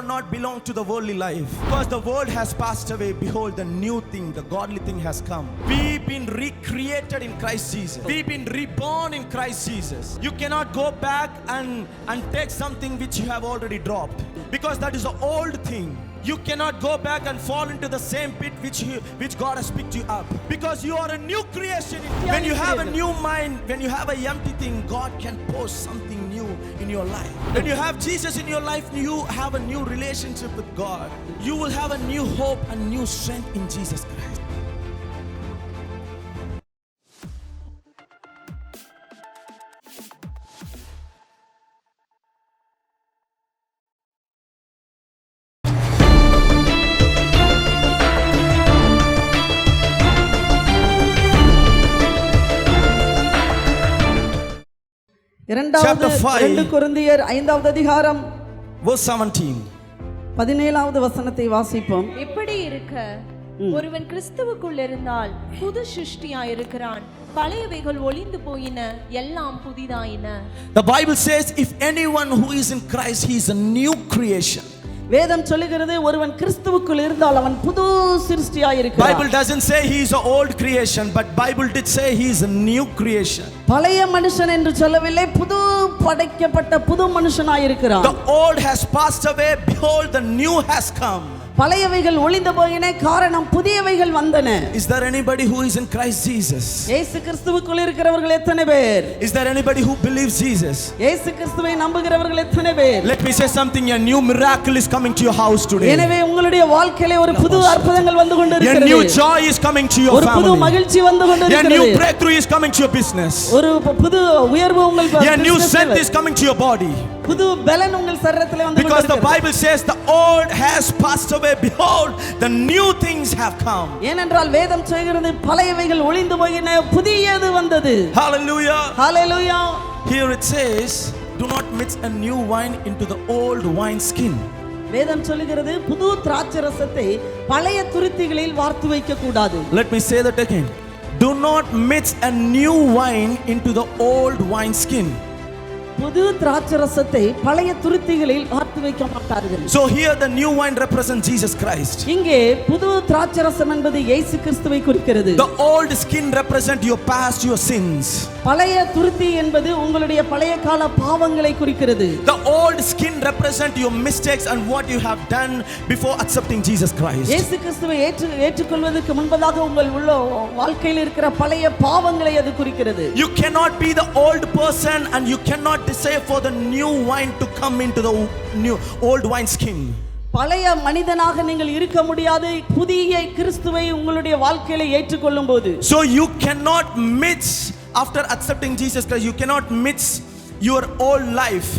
not belong to the worldly life. Because the world has passed away, behold, the new thing, the godly thing has come. We've been recreated in Christ Jesus. We've been reborn in Christ Jesus. You cannot go back and take something which you have already dropped, because that is the old thing. You cannot go back and fall into the same pit which God has picked you up, because you are a new creation. When you have a new mind, when you have an empty thing, God can post something new in your life. When you have Jesus in your life, you have a new relationship with God. You will have a new hope and new strength in Jesus Christ. Chapter 5 2 கொரிந்தியர் 5வது அதிகாரம் verse 17 17வது வசனத்தை வாசிப்போம். எப்படி இருக்க ஒருவன் கிறிஸ்துவுக்குள் இருந்தால் புது சிருஷ்டியாய் இருக்கிறான், பழையவைகள் ஒளிந்து போயின, எல்லாம் புதிதாயின. The Bible says if anyone who is in Christ, he is a new creation. வேதம் சொல்லுகிறது ஒருவன் கிறிஸ்துவுக்குள் இருந்தால் அவன் புது சிருஷ்டியாய் இருக்கிறான். Bible doesn't say he is an old creation, but Bible did say he is a new creation. பழைய மனுஷன் என்று சொல்லவில்லை, புது படைக்கப்பட்ட புது மனுஷனாய் இருக்கிறான். The old has passed away, behold the new has come. பழையவைகள் ஒளிந்து போயின, காரணம் புதியவைகள் வந்தன. Is there anybody who is in Christ Jesus? இயேசு கிறிஸ்துவுக்குள் இருக்கிறவர்கள் எத்தனை பேர்? Is there anybody who believes Jesus? இயேசு கிறிஸ்துவை நம்புகிறவர்கள் எத்தனை பேர்? Let me say something, a new miracle is coming to your house today. எனவே உங்களுடைய வாழ்க்கையிலே ஒரு புது அற்புதங்கள் வந்து கொண்டிருக்கிறது. A new joy is coming to your family. ஒரு புது மகிழ்ச்சி வந்து கொண்டிருக்கிறது. A new breakthrough is coming to your business. ஒரு புது உயர்வு உங்கள் A new strength is coming to your body. புது பலன் உங்கள் சரீரத்திலே வந்து Because the Bible says the old has passed away, behold the new things have come. ஏனென்றால் வேதம் சொல்கிறது பழையவைகள் ஒளிந்து போயின, புதியது வந்தது. Hallelujah. Hallelujah. Here it says, do not mix a new wine into the old wine skin. வேதம் சொல்கிறது புது திராட்சரசத்தை பழைய துருத்திகளில் வார்த்து வைக்க கூடாது. Let me say that again. Do not mix a new wine into the old wine skin. புது திராட்சரசத்தை பழைய துருத்திகளில் வார்த்து வைக்க மாட்டார்கள். So here the new wine represents Jesus Christ. இங்கே புது திராட்சரசம் என்பது இயேசு கிறிஸ்துவை குறிக்கிறது. The old skin represent your past, your sins. பழைய துருத்தி என்பது உங்களுடைய பழைய கால பாவங்களை குறிக்கிறது. The old skin represent your mistakes and what you have done before accepting Jesus Christ. இயேசு கிறிஸ்துவை ஏற்றுக்கொள்வதற்கு முன்பதாக உங்கள் உள்ள வாழ்க்கையில் இருக்கிற பழைய பாவங்களை அது குறிக்கிறது. You cannot be the old person and you cannot desire for the new wine to come into the new old wine skin. பழைய மனிதனாக நீங்கள் இருக்க முடியாது புதிய கிறிஸ்துவை உங்களுடைய வாழ்க்கையில ஏற்றுக்கொள்ளும்போது. So you cannot mix, after accepting Jesus Christ, you cannot mix your old life.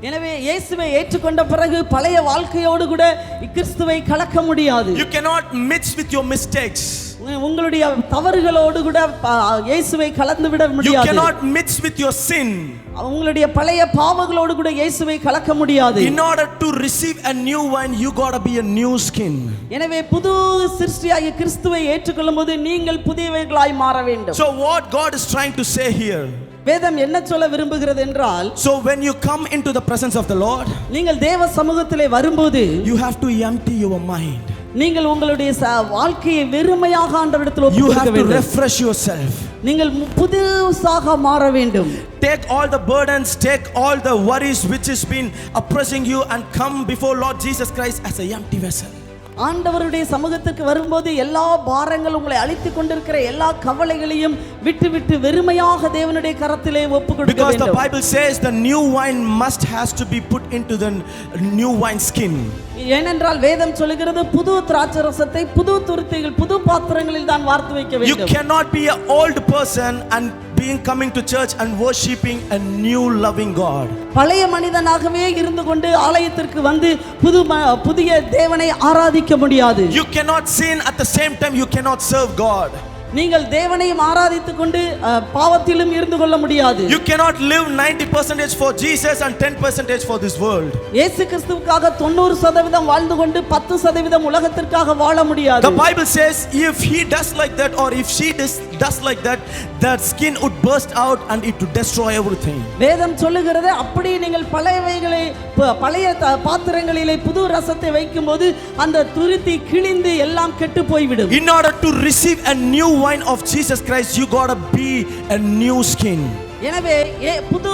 எனவே இயேசுவை ஏற்றுக்கொண்ட பிறகு பழைய வாழ்க்கையோடு கூட கிறிஸ்துவை கலக்க முடியாது. You cannot mix with your mistakes. உங்களுடைய தவறுகளோடு கூட இயேசுவை கலந்து விட முடியாது. You cannot mix with your sin. உங்களுடைய பழைய பாவங்களோடு கூட இயேசுவை கலக்க முடியாது. In order to receive a new wine, you got to be a new skin. எனவே புது சிருஷ்டியாகிய கிறிஸ்துவை ஏற்றுக்கொள்ளும்போது நீங்கள் புதியவைகளாய் மாற வேண்டும். So what God is trying to say here, வேதம் என்ன சொல்ல விரும்புகிறது என்றால், so when you come into the presence of the Lord, நீங்கள் தேவ சமூகத்திலே வரும்போது you have to empty your mind. நீங்கள் உங்களுடைய வாழ்க்கையை வெறுமையாக ஆண்டவரிடத்தில் ஒப்புக் கொடுக்க வேண்டும். You have to refresh yourself. நீங்கள் புதுசாக மாற வேண்டும். Take all the burdens, take all the worries which has been oppressing you and come before Lord Jesus Christ as a empty vessel. ஆண்டவருடைய சமூகத்துக்கு வரும்போது எல்லா பாரங்கள் உங்களை அழித்துக் கொண்டிருக்கிற எல்லா கவலைகளையும் விட்டு வெறுமையாக தேவனுடைய கரத்திலே ஒப்புக் கொடுக்க வேண்டும். Because the Bible says the new wine has to be put into the new wine skin. ஏனென்றால் வேதம் சொல்கிறது புது திராட்சரசத்தை புது துருத்திகள் புது பாத்திரங்களில் தான் வார்த்து வைக்க வேண்டும். You cannot be an old person and coming to church and worshiping a new loving God. பழைய மனிதனாகவே இருந்து கொண்டு ஆலயத்திற்கு வந்து புதிய தேவனை ஆராதிக்க முடியாது. You cannot sin at the same time you cannot serve God. நீங்கள் தேவனையும் ஆராதித்துக் கொண்டு பாவத்திலும் இருந்து கொள்ள முடியாது. You cannot live 90% for Jesus and 10% for this world. இயேசு கிறிஸ்துவுக்காக 90% வாழ்ந்து கொண்டு 10% உலகத்திற்காக வாழ முடியாது. The Bible says if he does like that or if she does like that, that skin would burst out and it would destroy everything. வேதம் சொல்லுகிறது அப்படி நீங்கள் பழையவைகளை பழைய பாத்திரங்களிலே புது ரசத்தை வைக்கும்போது அந்த துருத்தி கிழிந்து எல்லாம் கெட்டு போய்விடும். In order to receive a new wine of Jesus Christ, you got to be a new skin. எனவே புது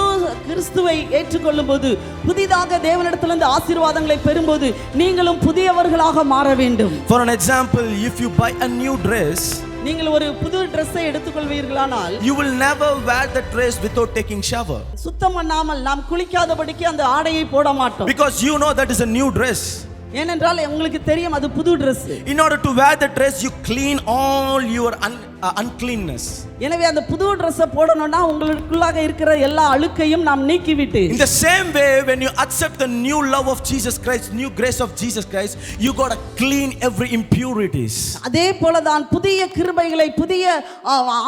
கிறிஸ்துவை ஏற்றுக்கொள்ளும்போது புதிதாக தேவனிடத்திலிருந்து ஆசீர்வாதங்களை பெறும்போது நீங்களும் புதியவர்களாக மாற வேண்டும். For an example, if you buy a new dress, நீங்கள் ஒரு புது Dress-ஐ எடுத்துக்கொள்வீர்களானால் you will never wear that dress without taking shower. சுத்தம் பண்ணாமல் நாம் குளிக்காதபடிக்கு அந்த ஆடையை போட மாட்டோம். Because you know that is a new dress. ஏனென்றால் உங்களுக்கு தெரியும் அது புது Dress. In order to wear the dress, you clean all your uncleanness. எனவே அந்த புது Dress-ஐ போடணும்னா உங்களுக்குள்ளாக இருக்கிற எல்லா அழுக்கையும் நாம் நீக்கிவிட்டு. In the same way, when you accept the new love of Jesus Christ, new grace of Jesus Christ, you got to clean every impurities. அதே போல தான் புதிய கிருபைகளை புதிய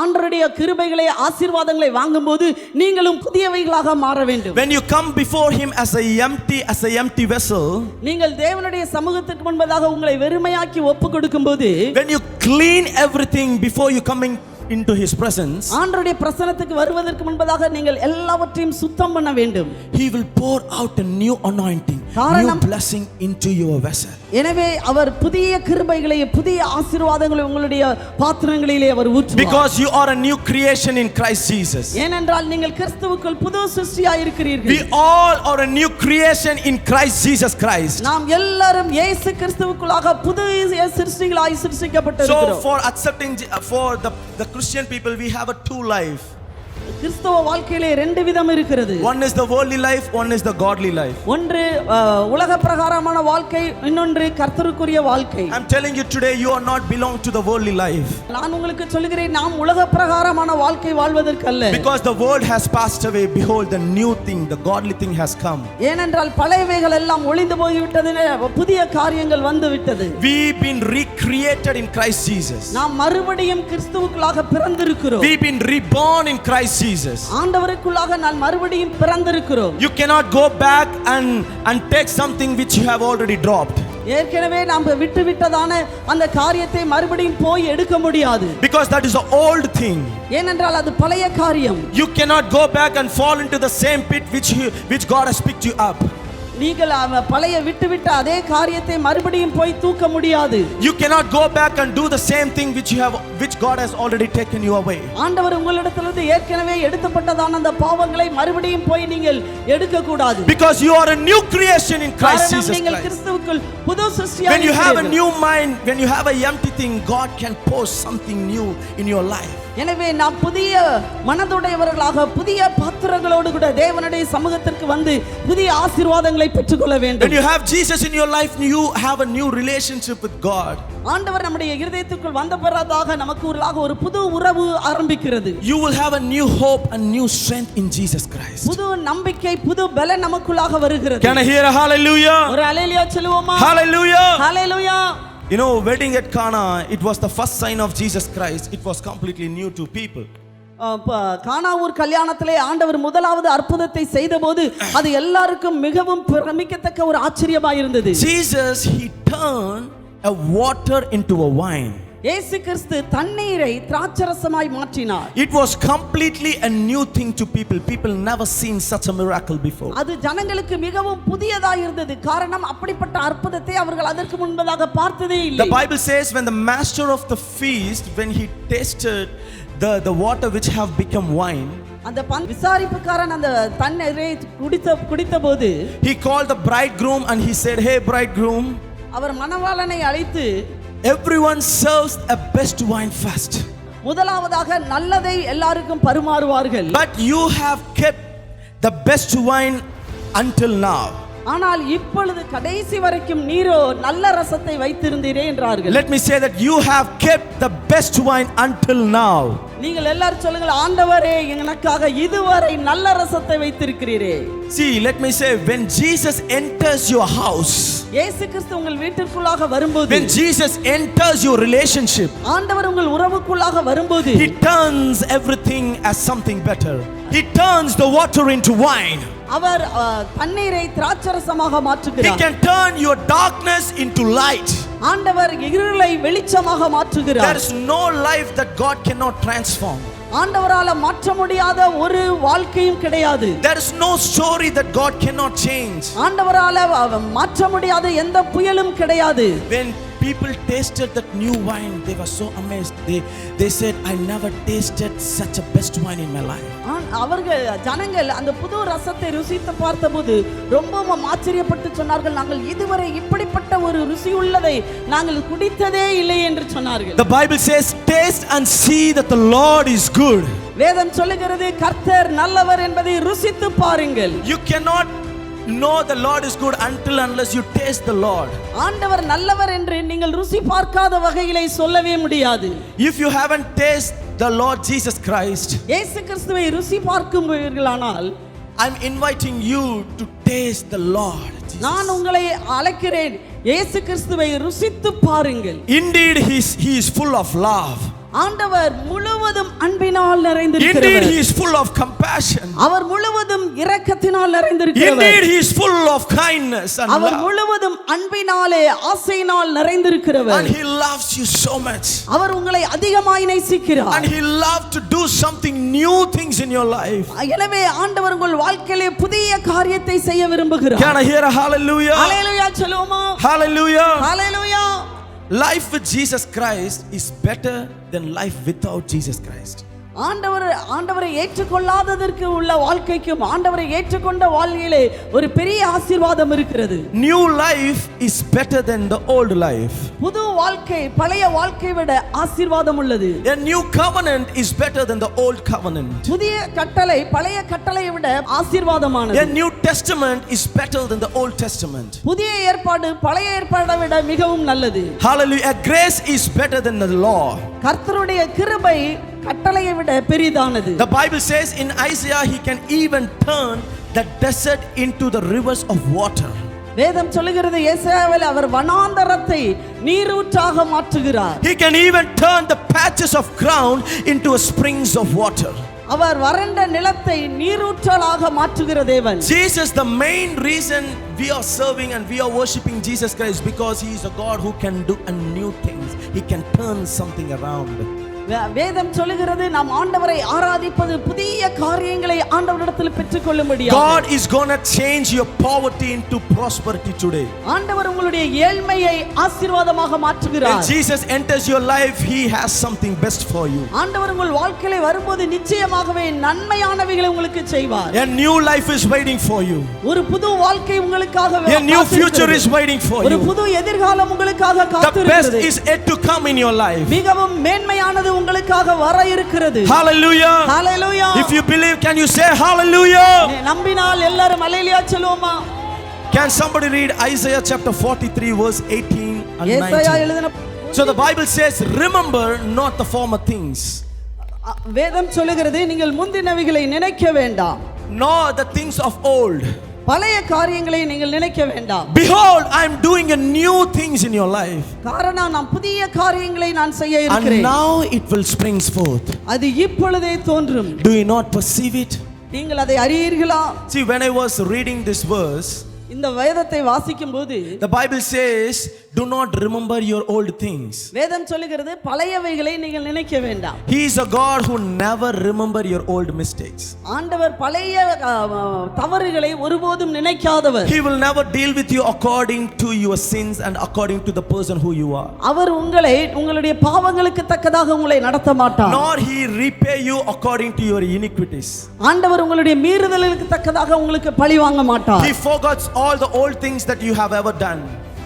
ஆண்டவருடைய கிருபைகளை ஆசீர்வாதங்களை வாங்கும்போது நீங்களும் புதியவைகளாக மாற வேண்டும். When you come before him as a empty vessel, நீங்கள் தேவனுடைய சமூகத்துக்கு முன்பதாக உங்களை வெறுமையாக்கி ஒப்புக்கொடுக்கும்போது, when you clean everything before you coming into his presence, ஆண்டவருடைய பிரசன்னத்துக்கு வருவதற்கு முன்பதாக நீங்கள் எல்லாவற்றையும் சுத்தம் பண்ண வேண்டும். he will pour out a new anointing, new blessing into your vessel. எனவே அவர் புதிய கிருபைகளை புதிய ஆசீர்வாதங்களை உங்களுடைய பாத்திரங்களிலே அவர் ஊற்றுவார். Because you are a new creation in Christ Jesus. ஏனென்றால் நீங்கள் கிறிஸ்துவுக்குள் புது சிருஷ்டியாய் இருக்கிறீர்கள். We all are a new creation in Christ Jesus Christ. நாம் எல்லாரும் இயேசு கிறிஸ்துவுக்குள்ளாக புது சிருஷ்டிகளாய் சிருஷ்டிக்கப்பட்டிருக்கிறோம். So for accepting for the Christian people, we have a two life. கிறிஸ்தவ வாழ்க்கையிலே ரெண்டு விதம் இருக்கிறது. One is the worldly life, one is the godly life. ஒன்று உலக பிரகாரமான வாழ்க்கை, இன்னொன்று கர்த்தருக்குரிய வாழ்க்கை. I'm telling you today, you are not belong to the worldly life. நான் உங்களுக்கு சொல்கிறேன், நாம் உலக பிரகாரமான வாழ்க்கை வாழ்வதற்கு அல்ல. Because the world has passed away, behold the new thing, the godly thing has come. ஏனென்றால் பழையவைகள் எல்லாம் ஒளிந்து போய்விட்டது, புதிய காரியங்கள் வந்து விட்டது. We've been recreated in Christ Jesus. நாம் மறுபடியும் கிறிஸ்துவுக்குள்ளாக பிறந்திருக்கிறோம். We've been reborn in Christ Jesus. ஆண்டவருக்குள்ளாக நான் மறுபடியும் பிறந்திருக்கிறோம். You cannot go back and take something which you have already dropped. ஏற்கனவே நாம் விட்டதான அந்த காரியத்தை மறுபடியும் போய் எடுக்க முடியாது. Because that is an old thing. ஏனென்றால் அது பழைய காரியம். You cannot go back and fall into the same pit which God has picked you up. நீங்கள் பழைய விட்ட அதே காரியத்தை மறுபடியும் போய் தூக்க முடியாது. You cannot go back and do the same thing which God has already taken you away. ஆண்டவர் உங்களிடத்திலிருந்து ஏற்கனவே எடுக்கப்பட்டதான அந்த பாவங்களை மறுபடியும் போய் நீங்கள் எடுக்க கூடாது. Because you are a new creation in Christ Jesus நீங்கள் Christ. கிறிஸ்துவுக்குள் புது சிருஷ்டியாய் When you have a new mind, when you have a empty thing, God can pour something new in your life. எனவே நாம் புதிய மனதுடையவர்களாக புதிய பாத்திரங்களோடு கூட தேவனுடைய சமூகத்திற்கு வந்து புதிய ஆசீர்வாதங்களை பெற்றுக்கொள்ள வேண்டும். When you have Jesus in your life, you have a new relationship with God. ஆண்டவர் நம்முடைய இதயத்துக்குள் வந்த பிறகாக நமக்கு ஒரு புது உறவு ஆரம்பிக்கிறது. You will have a new hope and new strength in Jesus Christ. புது நம்பிக்கை புது பலம் நமக்குள்ளாக வருகிறது. Can I hear a hallelujah? ஒரு ஹalleluya சொல்லுவோமா? Hallelujah. Hallelujah. You know, wedding at Cana, it was the first sign of Jesus Christ. It was completely new to people. கானாவூர் கல்யாணத்திலே ஆண்டவர் முதலாவது அற்புதத்தை செய்தபோது அது எல்லாருக்கும் மிகவும் பிரமிக்கத்தக்க ஒரு ஆச்சரியமாக இருந்தது. Jesus, he turned a water into a wine. இயேசு கிறிஸ்து தண்ணீரை திராட்சரசமாய் மாற்றினார். It was completely a new thing to people. People never seen such a miracle before. அது ஜனங்களுக்கு மிகவும் புதியதாக இருந்தது. காரணம் அப்படிப்பட்ட அற்புதத்தை அவர்கள் அதற்கு முன்பதாக பார்த்ததே இல்லை. The Bible says when the master of the feast, when he tasted the water which have become wine, அந்த விசாரிப்புக்காரன் அந்த தண்ணீரை குடித்தபோது he called the bridegroom and he said, "Hey bridegroom," அவர் மணவாளனை அழைத்து, everyone serves a best wine first. முதலாவதாக நல்லதை எல்லாருக்கும் பரிமாறுவார்கள். But you have kept the best wine until now. ஆனால் இப்பொழுது கடைசி வரைக்கும் நீரோ நல்ல ரசத்தை வைத்திருந்தீரே என்றார்கள். Let me say that you have kept the best wine until now. நீங்கள் எல்லாரும் சொல்லுங்கள், ஆண்டவரே எனக்காக இதுவரை நல்ல ரசத்தை வைத்திருக்கிறீரே. See, let me say, when Jesus enters your house, இயேசு கிறிஸ்து உங்கள் வீட்டிற்குள்ளாக வரும்போது, when Jesus enters your relationship, ஆண்டவர் உங்கள் உறவுக்குள்ளாக வரும்போது, He turns everything as something better. He turns the water into wine. அவர் தண்ணீரை திராட்சரசமாக He மாற்றுகிறார். can turn your darkness into light. ஆண்டவர் இருளை வெளிச்சமாக There மாற்றுகிறார். is no life that God cannot transform. ஆண்டவரால மாற்ற முடியாத ஒரு வாழ்க்கையும் கிடையாது. There is no story that God cannot change. ஆண்டவரால மாற்ற முடியாத எந்த புயலும் கிடையாது. When people tasted that new wine, they were so amazed. They said, I never tasted such a best wine in my life. அவர்கள் ஜனங்கள் அந்த புது ரசத்தை ருசித்து பார்த்தபோது ரொம்பவும் ஆச்சரியப்பட்டு சொன்னார்கள், நாங்கள் இதுவரை இப்படிப்பட்ட ஒரு ருசி உள்ளதை நாங்கள் குடித்ததே இல்லை என்று சொன்னார்கள். The Bible says, taste and see that the Lord is good. வேதம் சொல்லுகிறது, கர்த்தர் நல்லவர் என்பதை ருசித்து பாருங்கள். You cannot know the Lord is good unless you taste the Lord. ஆண்டவர் நல்லவர் என்று நீங்கள் ருசி பார்க்காத வகையிலே சொல்லவே முடியாது. If you haven't tasted the Lord Jesus Christ, இயேசு கிறிஸ்துவை ருசி பார்க்கும்பீர்களானால், I'm inviting you to taste the Lord Jesus. நான் உங்களை அழைக்கிறேன், இயேசு கிறிஸ்துவை ருசித்து பாருங்கள். Indeed, he is full of love. ஆண்டவர் முழுவதும் அன்பினால் நிறைந்திருக்கிறவர். Indeed, he is full of compassion. அவர் முழுவதும் இரக்கத்தினால் நிறைந்திருக்கிறவர். Indeed, he is full of kindness and our love. முழுவதும் அன்பினாலே ஆசையினால் நிறைந்திருக்கிறவர். And he loves you so much. அவர் உங்களை அதிகமாய் நேசிக்கிறார். And he loves to do something new things in your life. எனவே ஆண்டவர் உங்கள் வாழ்க்கையிலே புதிய காரியத்தை செய்ய விரும்புகிறார். Can I hear a hallelujah? ஹalleluya சொல்லுவோமா? Hallelujah. Hallelujah. Life with Jesus Christ is better than life without Jesus Christ. ஆண்டவரை ஏற்றுக்கொள்ளாததற்கு உள்ள வாழ்க்கைக்கும் ஆண்டவரை ஏற்றுக்கொண்ட வாழ்க்கையிலே ஒரு பெரிய ஆசீர்வாதம் இருக்கிறது. New life is better than the old life. புது வாழ்க்கை பழைய வாழ்க்கையை விட ஆசீர்வாதம் உள்ளது. A new covenant is better than the old covenant. புதிய கட்டளை பழைய கட்டளையை விட ஆசீர்வாதமானது. A new testament is better than the old testament. புதிய ஏற்பாடு பழைய ஏற்பாட்டை விட மிகவும் நல்லது. Hallelujah. A grace is better than the law. கர்த்தருடைய கிருபை கட்டளையை விட பெரிதானது. The Bible says in Isaiah, he can even turn the desert into the rivers of water. வேதம் சொல்லுகிறது, ஏசாயாவில் அவர் வனாந்தரத்தை நீரூற்றாக மாற்றுகிறார். He can even turn the patches of ground into springs of water. அவர் வறண்ட நிலத்தை நீரூற்றலாக மாற்றுகிற தேவன். Jesus, the main reason we are serving and we are worshiping Jesus Christ, because he is a God who can do a new things. He can turn something around. வேதம் சொல்லுகிறது, நாம் ஆண்டவரை ஆராதிப்பது புதிய காரியங்களை ஆண்டவரிடத்தில் பெற்றுக்கொள்ள முடியும். God is going to change your poverty into prosperity today. ஆண்டவர் உங்களுடைய ஏழ்மையை ஆசீர்வாதமாக மாற்றுகிறார். When Jesus enters your life, he has something best for you. ஆண்டவர் உங்கள் வாழ்க்கையிலே வரும்போது நிச்சயமாகவே நன்மையானவைகளை உங்களுக்கு செய்வார். A new life is waiting for you. ஒரு புது வாழ்க்கை உங்களுக்காக A new future is waiting for ஒரு you. புது எதிர்காலம் உங்களுக்காக The best காத்திருக்கிறது. is yet to come in your life. மிகவும் மேன்மையானது உங்களுக்காக வர இருக்கிறது. Hallelujah. Hallelujah. If you believe, can you say hallelujah? நம்பினால் எல்லாரும் ஹalleluya சொல்லுவோமா? Can somebody read Isaiah chapter 43 verse 18 and ஏசாயா 19? எழுதின So the Bible says, remember not the former things, வேதம் சொல்லுகிறது, நீங்கள் முந்தினவைகளை நினைக்க வேண்டாம், nor the things of old. பழைய காரியங்களை நீங்கள் நினைக்க வேண்டாம். Behold, I am doing a new things in your life, காரணம் நான் புதிய காரியங்களை நான் செய்ய and இருக்கிறேன். now it will spring forth. அது இப்பொழுதே தோன்றும். Do you not perceive it? நீங்கள் அதை அறியீர்களா? See, when I was reading this verse, இந்த வேதத்தை வாசிக்கும் போது the Bible says, do not remember your old things. வேதம் சொல்லுகிறது, பழையவைகளை நீங்கள் நினைக்க வேண்டாம். He is a God who never remember your old mistakes. ஆண்டவர் பழைய தவறுகளை ஒருபோதும் நினைக்காதவர். He will never deal with you according to your sins and according to the person who you are. அவர் உங்களுடைய பாவங்களுக்கு தக்கதாக உங்களை நடத்த மாட்டார். Nor he repay you according to your iniquities. ஆண்டவர் உங்களுடைய மீறுதலுக்கு தக்கதாக உங்களுக்கு பழி வாங்க மாட்டார். He forgets all the old things that you have ever done.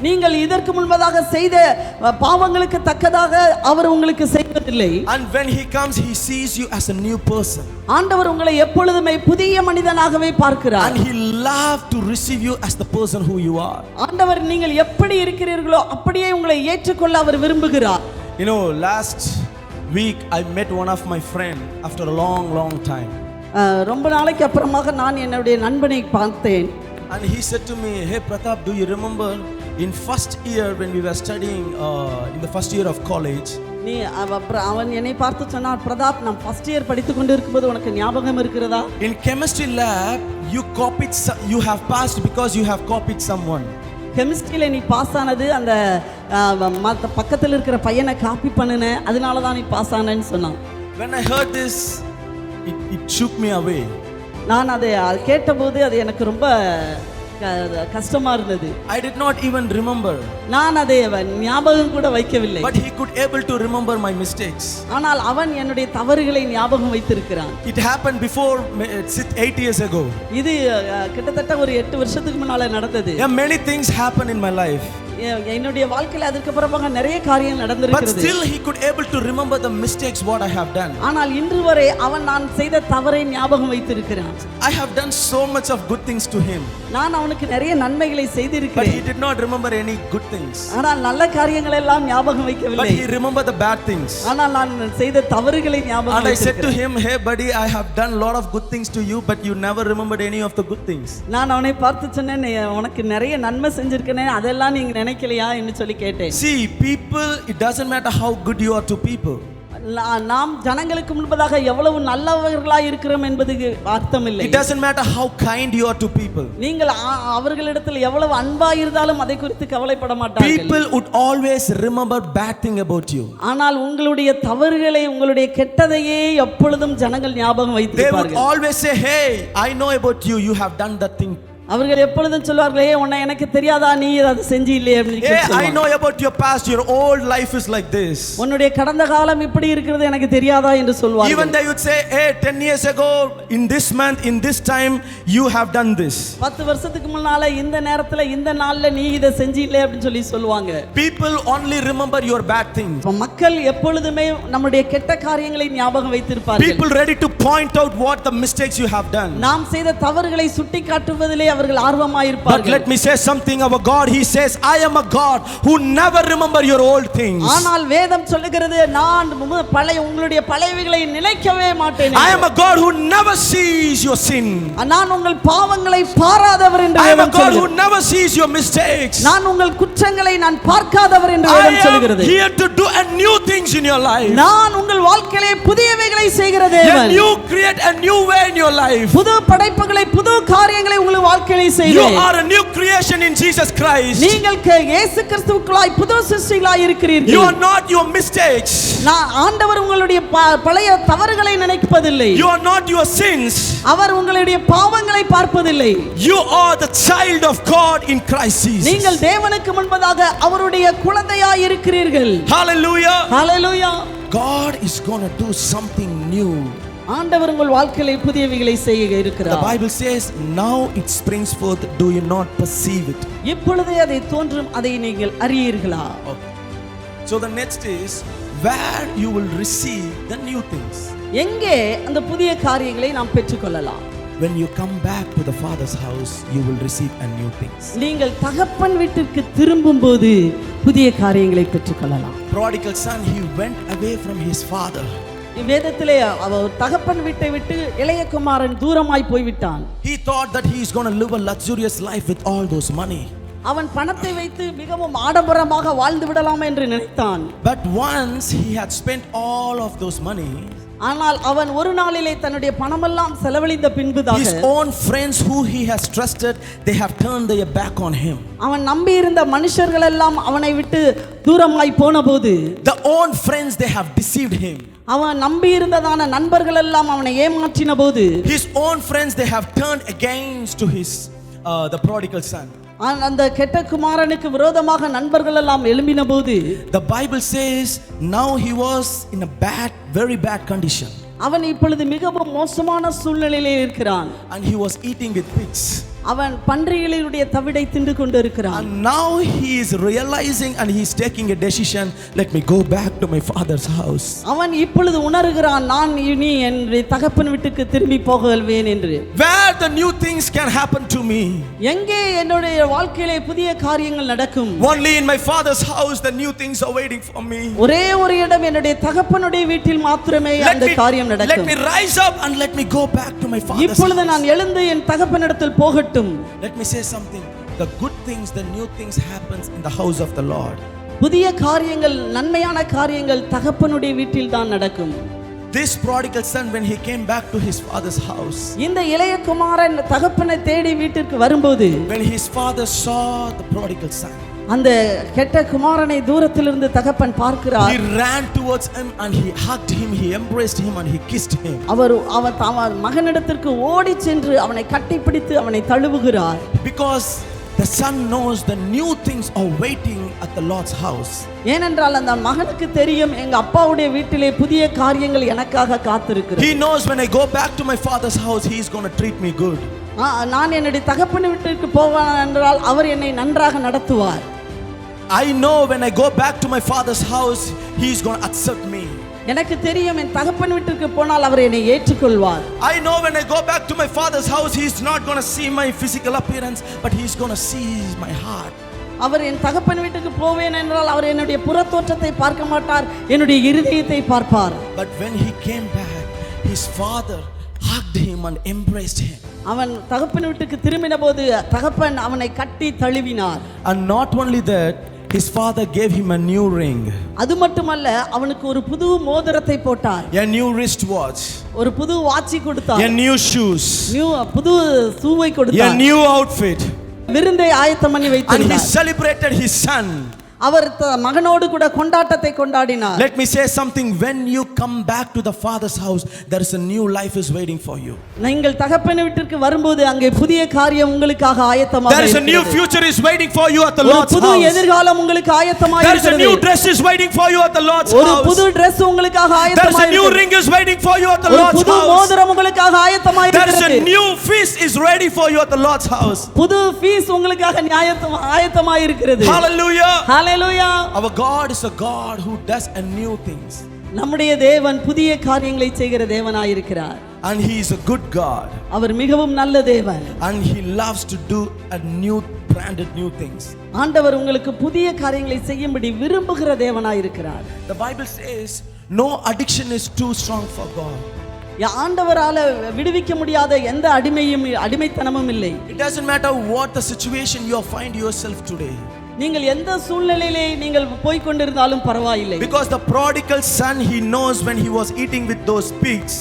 நீங்கள் இதற்கு முன்பதாக செய்த பாவங்களுக்கு தக்கதாக அவர் உங்களுக்கு செய்வதில்லை. And when he comes, he sees you as a new person. ஆண்டவர் உங்களை எப்பொழுதுமே புதிய மனிதனாகவே பார்க்கிறார். And he loves to receive you as the person who you are. ஆண்டவர் நீங்கள் எப்படி இருக்கிறீர்களோ அப்படியே உங்களை ஏற்றுக்கொள்ள அவர் விரும்புகிறார். You know, last week I met one of my friend after a long time. ரொம்ப நாளைக்கு அப்புறமாக நான் என்னுடைய நண்பனை பார்த்தேன். And he said to me, "Hey Pratap, do you remember in first year when we were studying in the first year of college?" அவன் என்னை பார்த்து சொன்னான், பிரதாப், நான் ஃபர்ஸ்ட் இயர் படித்துக் கொண்டு இருக்கும்போது உனக்கு ஞாபகம் இருக்கிறதா? In chemistry lab you have passed because you have copied someone. கெமிஸ்ட்ரியில நீ பாஸ் ஆனது அந்த பக்கத்தில் இருக்கிற பையனை காப்பி பண்ணுன, அதனால தான் நீ பாஸ் ஆனன்னு சொன்னான். When I heard this, it shook me away. நான் அதை கேட்டபோது அது எனக்கு ரொம்ப கஷ்டமா இருந்தது. I did not even remember. நான் அதை ஞாபகம் கூட வைக்கவில்லை. But he could able to remember my mistakes. ஆனால் அவன் என்னுடைய தவறுகளை ஞாபகம் வைத்திருக்கிறான். It happened before 8 years ago. இது கிட்டத்தட்ட ஒரு 8 வருஷத்துக்கு முன்னால நடந்தது. Yeah, many things happened in my life. என்னுடைய வாழ்க்கையில அதற்கு அப்புறமாக நிறைய காரியங்கள் நடந்திருக்கிறது. But still he could able to remember the mistakes what I have done. ஆனால் இன்று வரை அவன் நான் செய்த தவறை ஞாபகம் வைத்திருக்கிறான். I have done so much of good things to him. நான் அவனுக்கு நிறைய நன்மைகளை செய்திருக்கிறேன். But he did not remember any good things. ஆனால் நல்ல காரியங்களை எல்லாம் ஞாபகம் வைக்கவில்லை. But he remembered the bad things. ஆனால் நான் செய்த தவறுகளை ஞாபகம் And I said to வைத்திருக்கிறேன். him, "Hey buddy, I have done a lot of good things to you, but you never remembered any of the good things." நான் அவனை பார்த்து சொன்னேன், உனக்கு நிறைய நன்மை செஞ்சிருக்கேனே, அதெல்லாம் நீங்க நினைக்கலையா என்று சொல்லி கேட்டேன். See, people, it doesn't matter how good you are to people. நாம் ஜனங்களுக்கு முன்பதாக எவ்வளவு நல்லவர்களாய் இருக்கிறோம் என்பதுக்கு அர்த்தம் இல்லை. It doesn't matter how kind you are to people. நீங்கள் அவர்களிடத்தில் எவ்வளவு அன்பாய் இருந்தாலும் அதை குறித்து கவலைப்பட மாட்டார்கள். People would always remember bad thing about you. ஆனால் உங்களுடைய தவறுகளை, உங்களுடைய கெட்டதையே எப்பொழுதும் ஜனங்கள் ஞாபகம் வைத்திருப்பார்கள். They would always say, "Hey, I know about you, you have done that thing." அவர்கள் எப்பொழுதும் சொல்வார்களே, உன்னை எனக்கு தெரியாதா, நீ அதை செஞ்சு இல்லையே அப்படின்னு சொல்லுவாங்க. I know about your past, your old life is like this. உன்னுடைய கடந்த காலம் இப்படி இருக்கிறது எனக்கு தெரியாதா என்று சொல்வார்கள். Even they would say, "Hey, 10 years ago in this month, in this time you have done this." 10 வருஷத்துக்கு முன்னால இந்த நேரத்துல இந்த நாள்ல நீ இதை செஞ்சு இல்லையே அப்படின்னு சொல்லி சொல்லுவாங்க. People only remember your bad things. மக்கள் எப்பொழுதுமே நம்முடைய கெட்ட காரியங்களை ஞாபகம் வைத்திருப்பார்கள். People ready to point out what the mistakes you have done. நாம் செய்த தவறுகளை சுட்டிக்காட்டுவதிலே அவர்கள் ஆர்வமாய் இருப்பார்கள். But let me say something, our God, he says, "I am a God who never remember your old things." ஆனால் வேதம் சொல்லுகிறது, நான் உங்களுடைய பழையவைகளை நினைக்கவே மாட்டேன். I am a God who never sees your sin. நான் உங்கள் பாவங்களை பாராதவர் என்று I am a வேதம் God who சொல்லுகிறது. never sees your mistakes. நான் உங்கள் குற்றங்களை நான் பார்க்காதவர் என்று I வேதம் am சொல்லுகிறது. here to do a new things in your life. நான் உங்கள் வாழ்க்கையிலே புதியவைகளை செய்கிற தேவன். You create a new way in your life. புது படைப்புகளை, புது காரியங்களை உங்கள் வாழ்க்கையிலே செய்வேன். You are a new creation in Jesus Christ. நீங்கள் இயேசு கிறிஸ்துவுக்குள்ளாய் புது சிருஷ்டிகளாய் இருக்கிறீர்கள். You are not your mistakes. நான் ஆண்டவர் உங்களுடைய பழைய தவறுகளை நினைப்பதில்லை. You are not your sins. அவர் உங்களுடைய பாவங்களை பார்ப்பதில்லை. You are the child of God in Christ Jesus. நீங்கள் தேவனுக்கு முன்பதாக அவருடைய குழந்தையாய் இருக்கிறீர்கள். Hallelujah. Hallelujah. God is going to do something new. ஆண்டவர் உங்கள் வாழ்க்கையிலே புதியவைகளை செய்ய இருக்கிறார். The Bible says, "Now it springs forth, do you not perceive it?" இப்பொழுதே அதை தோன்றும், அதை நீங்கள் அறியீர்களா? Okay. So the next is where you will receive the new things. எங்கே அந்த புதிய காரியங்களை நாம் பெற்றுக்கொள்ளலாம்? When you come back to the Father's house, you will receive a new things. நீங்கள் தகப்பன் வீட்டிற்கு திரும்பும்போது புதிய காரியங்களை பெற்றுக்கொள்ளலாம். Prodigal son, he went away from his father. வேதத்திலே அவர் தகப்பன் வீட்டை விட்டு இளைய குமாரன் தூரமாய் போய்விட்டான். He thought that he is going to live a luxurious life with all those money. அவன் பணத்தை வைத்து மிகவும் ஆடம்பரமாக வாழ்ந்து விடலாம் என்று நினைத்தான். But once he had spent all of those money, ஆனால் அவன் ஒரு நாளிலே தன்னுடைய பணமெல்லாம் செலவழிந்த பின்புதாக his own friends who he has trusted, they have turned their back on him. அவன் நம்பி இருந்த மனுஷர்கள் எல்லாம் அவனை விட்டு தூரமாய் போனபோது, The own friends, they have deceived him. அவன் நம்பி இருந்ததான நண்பர்கள் எல்லாம் அவனை ஏமாற்றின போது, His own friends, they have turned against to his the prodigal son. அந்த கெட்ட குமாரனுக்கு விரோதமாக நண்பர்கள் எல்லாம் எழும்பின போது, The Bible says now he was in a very bad condition. அவன் இப்பொழுது மிகவும் மோசமான சூழ்நிலையிலே இருக்கிறான். And he was eating with pigs. அவன் பன்றிகளுடைய தவிடை தின்று கொண்டிருக்கிறான். And now he is realizing and he is taking a decision, let me go back to my father's house. அவன் இப்பொழுது உணர்கிறான், நான் இனி என் தகப்பன் வீட்டுக்கு திரும்பி போகவேன் என்று. Where the new things can happen to me. எங்கே என்னுடைய வாழ்க்கையிலே புதிய காரியங்கள் நடக்கும். Only in my father's house the new things are waiting for me. ஒரே ஒரு இடம் என்னுடைய தகப்பனுடைய வீட்டில் மாத்திரமே அந்த காரியம் நடக்கும். Let me rise up and let me go back to my father's house. இப்பொழுது நான் எழுந்து என் தகப்பனிடத்தில் போகட்டும். Let me say something. The good things, the new things happens in the house of the Lord. புதிய காரியங்கள், நன்மையான காரியங்கள் தகப்பனுடைய வீட்டில் தான் நடக்கும். This prodigal son, when he came back to his father's house, இந்த இளைய குமாரன் தகப்பனை தேடி வீட்டிற்கு வரும்போது, when his father saw the prodigal son, அந்த கெட்ட குமாரனை தூரத்திலிருந்து தகப்பன் பார்க்கிறார். he ran towards him and he hugged him, he embraced him and he kissed him. அவன் மகனிடத்திற்கு ஓடி சென்று அவனை கட்டிப்பிடித்து அவனை தழுவுகிறார். Because the son knows the new things are waiting at the Lord's house. ஏனென்றால் அந்த மகனுக்கு தெரியும், எங்க அப்பாவுடைய வீட்டிலே புதிய காரியங்கள் எனக்காக காத்திருக்கிறது. He knows when I go back to my father's house, he is going to treat me good. நான் என்னுடைய தகப்பன் வீட்டிற்கு போவேன் என்றால் அவர் என்னை நன்றாக நடத்துவார். I know when I go back to my father's house, he is going to accept me. எனக்கு தெரியும், என் தகப்பன் வீட்டுக்கு போனால் அவர் என்னை ஏற்றுக்கொள்வார். I know when I go back to my father's house, he is not going to see my physical appearance, but he is going to see my heart. அவர் என் தகப்பன் வீட்டுக்கு போவேன் என்றால் அவர் என்னுடைய புறத்தோற்றத்தை பார்க்க மாட்டார், என்னுடைய இருதயத்தை பார்ப்பார். But when he came back, his father hugged him and embraced him. அவன் தகப்பன் வீட்டுக்கு திரும்பின போது தகப்பன் அவனை கட்டி தழுவினார். And not only that, his father gave him a new ring. அது மட்டுமல்ல, அவனுக்கு ஒரு புது மோதிரத்தை போட்டார். A new wristwatch. ஒரு புது வாட்சி கொடுத்தார். A new shoes. புது ஷூவை கொடுத்தார். A new outfit. விருந்தை ஆயத்தம் பண்ணி வைத்தார். And he celebrated his son. அவர் மகனோடு கூட கொண்டாட்டத்தை கொண்டாடினார். Let me say something. When you come back to the father's house, there is a new life is waiting for you. நீங்கள் தகப்பன் வீட்டிற்கு வரும்போது அங்கே புதிய காரியம் உங்களுக்காக ஆயத்தமாக இருக்கிறது. There is a new future is waiting for you at the Lord's house. ஒரு புது எதிர்காலம் உங்களுக்கு ஆயத்தமாக இருக்கிறது. There is a new dress is waiting for you at the Lord's house. ஒரு புது Dress உங்களுக்காக ஆயத்தமாக இருக்கிறது. There is a new ring is waiting for you at the Lord's house. ஒரு புது மோதிரம் உங்களுக்காக ஆயத்தமாக இருக்கிறது. There is a new feast is ready for you at the Lord's house. புது ஃபீஸ் உங்களுக்காக ஆயத்தமாக இருக்கிறது. Hallelujah. Hallelujah. Our God is a God who does a new things. நம்முடைய தேவன் புதிய காரியங்களை செய்கிற தேவனாய் இருக்கிறார். And he is a good God. அவர் மிகவும் நல்ல தேவன். And he loves to do a new branded new things. ஆண்டவர் உங்களுக்கு புதிய காரியங்களை செய்யும்படி விரும்புகிற தேவனாய் இருக்கிறார். The Bible says no addiction is too strong for God. ஆண்டவரால விடுவிக்க முடியாத எந்த அடிமைத்தனமும் இல்லை. It doesn't matter what the situation you find yourself today. நீங்கள் எந்த சூழ்நிலையிலே நீங்கள் போய் கொண்டிருந்தாலும் பரவாயில்லை. Because the prodigal son, he knows when he was eating with those pigs.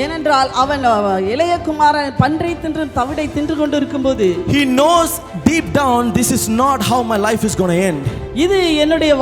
ஏனென்றால் அவன் இளைய குமாரன் பன்றை தின்று தவிடை தின்று கொண்டிருக்கும்போது he knows deep down this is not how my life is going to end. இது என்னுடைய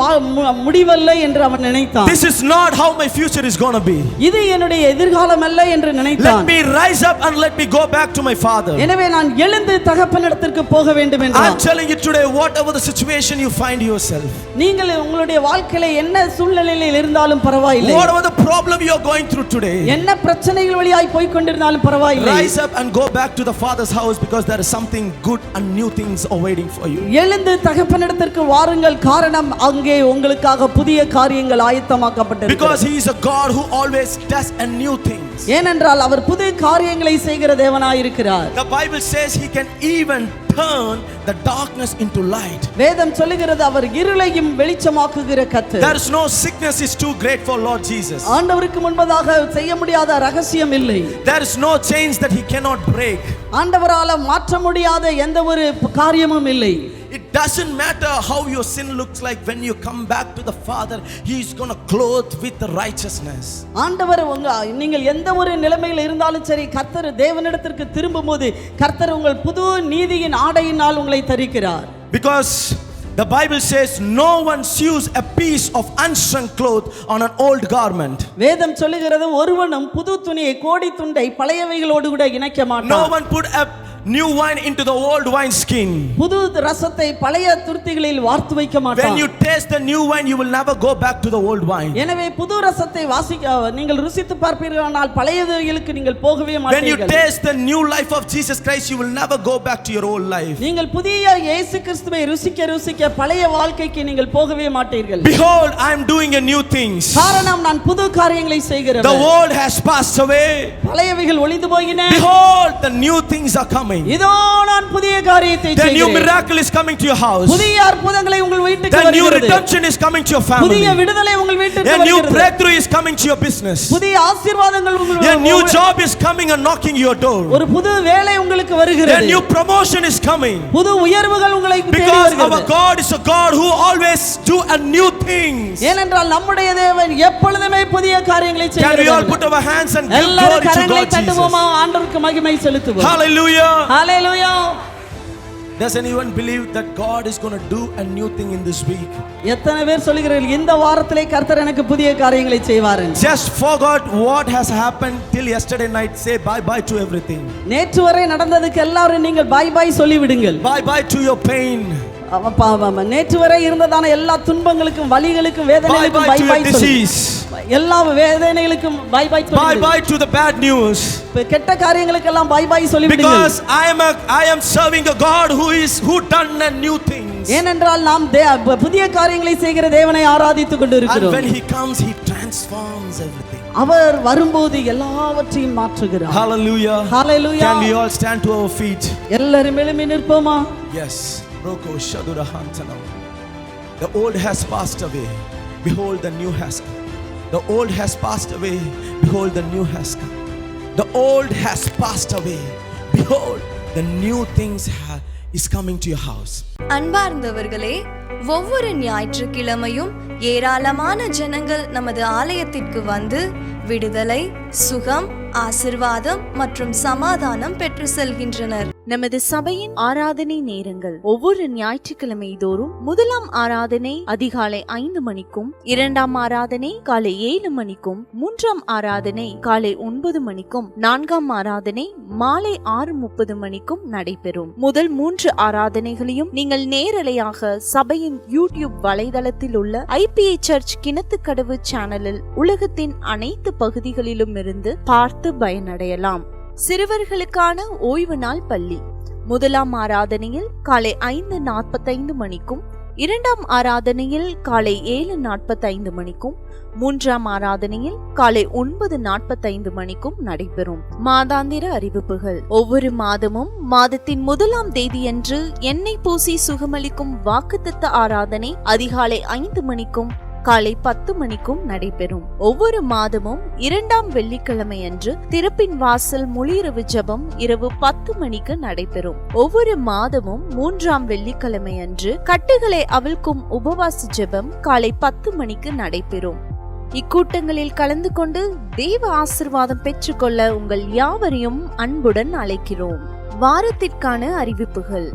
முடிவல்ல என்று அவன் நினைத்தான். This is not how my future is going to be. இது என்னுடைய எதிர்காலம் அல்ல என்று நினைத்தான். Let me rise up and let me go back to my father. எனவே நான் எழுந்து தகப்பனிடத்திற்கு போக வேண்டும் என்றான். I am telling you today, whatever the situation you find yourself, நீங்கள் உங்களுடைய வாழ்க்கையில என்ன சூழ்நிலையில் இருந்தாலும் பரவாயில்லை, whatever the problem you are going through today, என்ன பிரச்சனைகள் வழியாய் போய் கொண்டிருந்தாலும் பரவாயில்லை, rise up and go back to the father's house, because there is something good and new things are waiting for you. எழுந்து தகப்பனிடத்திற்கு வாருங்கள், காரணம் அங்கே உங்களுக்காக புதிய காரியங்கள் ஆயத்தமாக்கப்பட்டிருக்கிறது. Because he is a God who always does a new things. ஏனென்றால் அவர் புதிய காரியங்களை செய்கிற தேவனாய் இருக்கிறார். The Bible says he can even turn the darkness into light. வேதம் சொல்லுகிறது அவர் இருளையும் வெளிச்சமாக்குகிற கர்த்தர். There is no sickness is too great for Lord Jesus. ஆண்டவருக்கு முன்பதாக செய்ய முடியாத ரகசியம் இல்லை. There is no chains that he cannot break. ஆண்டவரால மாற்ற முடியாத எந்த ஒரு காரியமும் இல்லை. It doesn't matter how your sin looks like, when you come back to the Father, he is going to clothe with the righteousness. ஆண்டவர் நீங்கள் எந்த ஒரு நிலைமையில் இருந்தாலும் சரி, கர்த்தர் தேவனிடத்திற்கு திரும்பும்போது கர்த்தர் உங்கள் புது நீதியின் ஆடையினால் உங்களை தரிக்கிறார். Because the Bible says no one sews a piece of unshrunk cloth on an old garment. வேதம் சொல்லுகிறது ஒருவனும் புது துணியை கோடி துண்டை பழையவைகளோடு கூட இணைக்க மாட்டான். No one put a new wine into the old wine skin. புது ரசத்தை பழைய துருத்திகளில் வார்த்து வைக்க When மாட்டான். you taste the new wine, you will never go back to the old wine. எனவே புது ரசத்தை நீங்கள் ருசித்து பார்ப்பீர்களானால் பழையவைகளுக்கு நீங்கள் போகவே When you மாட்டீர்கள். taste the new life of Jesus Christ, you will never go back to your old life. நீங்கள் புதிய இயேசு கிறிஸ்துவை ருசிக்க பழைய வாழ்க்கைக்கு நீங்கள் போகவே மாட்டீர்கள். Behold, I am doing a new things. காரணம் நான் புது காரியங்களை செய்கிறேன். The old has passed away. பழையவைகள் ஒளிந்து போயின. Behold, the new things are coming. இதோ நான் புதிய காரியத்தை The new செய்கிறேன். miracle is coming to your house. புதிய அற்புதங்களை உங்கள் வீட்டுக்கு The new வருகிறது. redemption is coming to your family. புதிய விடுதலை உங்கள் வீட்டுக்கு A new வருகிறது. breakthrough is coming to your business. புதிய ஆசீர்வாதங்கள் A new job is coming and knocking your door. ஒரு புது வேலை உங்களுக்கு A வருகிறது. new promotion is coming. புது உயர்வுகள் உங்களை தேடி Because our வருகிறது. God is a God who always do a new things. ஏனென்றால் நம்முடைய தேவன் எப்பொழுதுமே புதிய காரியங்களை Can we all செய்கிறார். put our hands and give எல்லாரும் glory to கரங்களை God தட்டுவோமா? Jesus? ஆண்டவருக்கு மகிமை செலுத்துவோம். Hallelujah. Hallelujah. Does anyone believe that God is going to do a new thing in this week? எத்தனை பேர் சொல்கிறீர்கள் இந்த வாரத்திலே கர்த்தர் எனக்கு புதிய காரியங்களை செய்வார் என்று? Just forgot what has happened till yesterday night. Say bye bye to everything. நேற்று வரை நடந்ததுக்கு எல்லாரும் நீங்கள் பை பை சொல்லி விடுங்கள். Bye bye to your pain. நேற்று வரை இருந்ததான எல்லா துன்பங்களுக்கும் வலிகளுக்கும் Bye வேதனைகளுக்கும் bye bye to bye your disease. எல்லா வேதனைகளுக்கும் பை பை Bye சொல்லுங்கள். bye to the bad news. கெட்ட காரியங்களுக்கு எல்லாம் பை பை சொல்லி விடுங்கள். Because I am serving a God who done a new things. ஏனென்றால் நாம் புதிய காரியங்களை செய்கிற தேவனை ஆராதித்துக் கொண்டு And இருக்கிறோம். when he comes, he transforms everything. அவர் வரும்போது எல்லாவற்றையும் மாற்றுகிறார். Hallelujah. Hallelujah. Can we all stand to our feet? எல்லாரும் எழும்பி நிற்போமா? Yes. Roko Shadurahantanam. The old has passed away. Behold, the new has come. The old has passed away. Behold, the new has come. The old has passed away. Behold, the new things is coming to your house. அன்பார்ந்தவர்களே, ஒவ்வொரு ஞாயிற்றுக்கிழமையும் ஏராளமான ஜனங்கள் நமது ஆலயத்திற்கு வந்து விடுதலை, சுகம், ஆசிர்வாதம் மற்றும் சமாதானம் பெற்று செல்கின்றனர். நமது சபையின் ஆராதனை நேரங்கள் ஒவ்வொரு ஞாயிற்றுக்கிழமை தோறும் முதலாம் ஆராதனை அதிகாலை 5 மணிக்கும், இரண்டாம் ஆராதனை காலை 7 மணிக்கும், மூன்றாம் ஆராதனை காலை 9 மணிக்கும், நான்காம் ஆராதனை மாலை 6:30 மணிக்கும் நடைபெறும். முதல் 3 ஆராதனைகளையும் நீங்கள் நேரலையாக சபையின் யூடியூப் வலைதளத்தில் உள்ள IPA சர்ச் கிணத்துக்கடவு சேனலில் உலகத்தின் அனைத்து பகுதிகளிலும் இருந்து பார்த்து பயனடையலாம். சிறுவர்களுக்கான ஓய்வு நாள் பள்ளி முதலாம் ஆராதனையில் காலை 5:45 மணிக்கும், இரண்டாம் ஆராதனையில் காலை 7:45 மணிக்கும், மூன்றாம் ஆராதனையில் காலை 9:45 மணிக்கும் நடைபெறும். மாதாந்திர அறிவிப்புகள் ஒவ்வொரு மாதமும் மாதத்தின் 1ஆம் தேதியன்று எண்ணெய் பூசி சுகமளிக்கும் வாக்குத்தத்த ஆராதனை அதிகாலை 5 மணிக்கும் காலை 10 மணிக்கும் நடைபெறும். ஒவ்வொரு மாதமும் 2ஆம் வெள்ளிக்கிழமை அன்று திறப்பின் வாசல் முழிரவு ஜெபம் இரவு 10 மணிக்கு நடைபெறும். ஒவ்வொரு மாதமும் 3ஆம் வெள்ளிக்கிழமை அன்று கட்டுகளை அவிழ்க்கும் உபவாச ஜெபம் காலை 10 மணிக்கு நடைபெறும். இக்கூட்டங்களில் கலந்து கொண்டு தேவ ஆசீர்வாதம் பெற்றுக்கொள்ள உங்கள் யாவரையும் அன்புடன் அழைக்கிறோம். வாரத்திற்கான அறிவிப்புகள்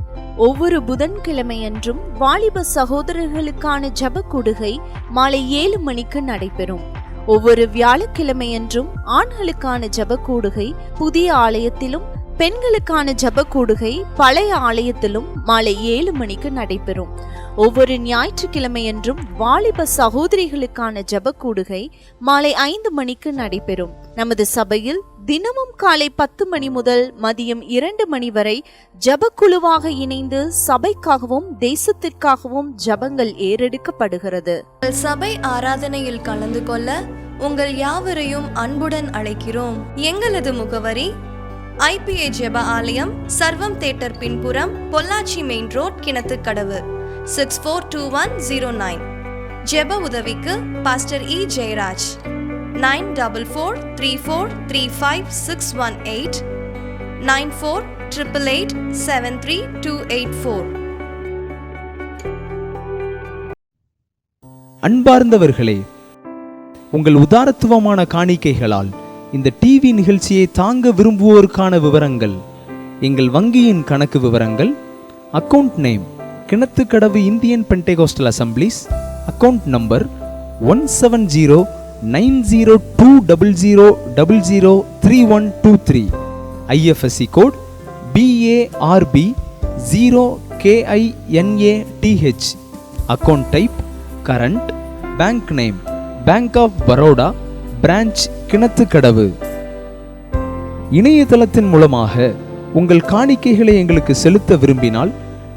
ஒவ்வொரு புதன்கிழமையன்றும் வாலிப சகோதரர்களுக்கான ஜெப கூடுகை மாலை 7 மணிக்கு நடைபெறும். ஒவ்வொரு வியாழக்கிழமையன்றும் ஆண்களுக்கான ஜெப கூடுகை புதிய ஆலயத்திலும், பெண்களுக்கான ஜெப கூடுகை பழைய ஆலயத்திலும் மாலை 7 மணிக்கு நடைபெறும். ஒவ்வொரு ஞாயிற்றுக்கிழமையன்றும் வாலிப சகோதரிகளுக்கான ஜெப கூடுகை மாலை 5 மணிக்கு நடைபெறும். நமது சபையில் தினமும் காலை 10 மணி முதல் மதியம் 2 மணி வரை ஜெபக்குழுவாக இணைந்து சபைக்காகவும் தேசத்திற்காகவும் ஜெபங்கள் ஏறெடுக்கப்படுகிறது. சபை ஆராதனையில் கலந்து கொள்ள உங்கள் யாவரையும் அன்புடன் அழைக்கிறோம். எங்களது முகவரி IPA ஜெப ஆலயம், சர்வம் தியேட்டர் பின்புறம், பொள்ளாச்சி மெயின் ரோட், கிணத்துக்கடவு 642109. ஜெப உதவிக்கு பாஸ்டர் E. ஜெயராஜ் 9443435618 9488873284. அன்பார்ந்தவர்களே, உங்கள் உதாரத்துவமான காணிக்கைகளால் இந்த டிவி நிகழ்ச்சியை தாங்க விரும்புவோருக்கான விவரங்கள், எங்கள் வங்கியின் கணக்கு விவரங்கள், account name Kinathukadavu Indian Pentecostal Assemblies, account number 170902000003123, IFSC code BARB 0KINATH. Account type current. Bank name Bank of Baroda, Branch Kinathukadavu. இணையதளத்தின் மூலமாக உங்கள் காணிக்கைகளை எங்களுக்கு செலுத்த விரும்பினால்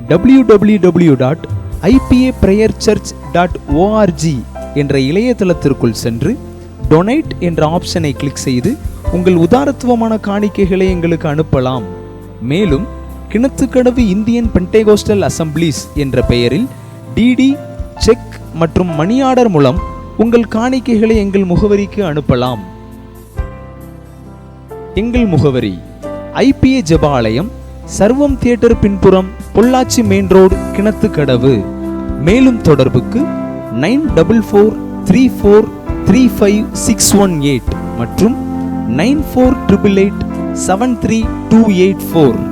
www.ipaprayerchurch.org என்ற இணையதளத்திற்குள் சென்று டொனேட் என்ற ஆப்ஷனை கிளிக் செய்து உங்கள் உதாரத்துவமான காணிக்கைகளை எங்களுக்கு அனுப்பலாம். மேலும் கிணத்துக்கடவு இந்தியன் பென்டேகோஸ்டல் அசம்பிளிஸ் என்ற பெயரில் டிடி, செக் மற்றும் மணி ஆர்டர் மூலம் உங்கள் காணிக்கைகளை எங்கள் முகவரிக்கு அனுப்பலாம். எங்கள் முகவரி ஐபிஏ ஜெப ஆலயம், சர்வம் தியேட்டர் பின்புறம், பொள்ளாச்சி மெயின் ரோடு, கிணத்துக்கடவு. மேலும் தொடர்புக்கு 9434355618 மற்றும் 9488873284.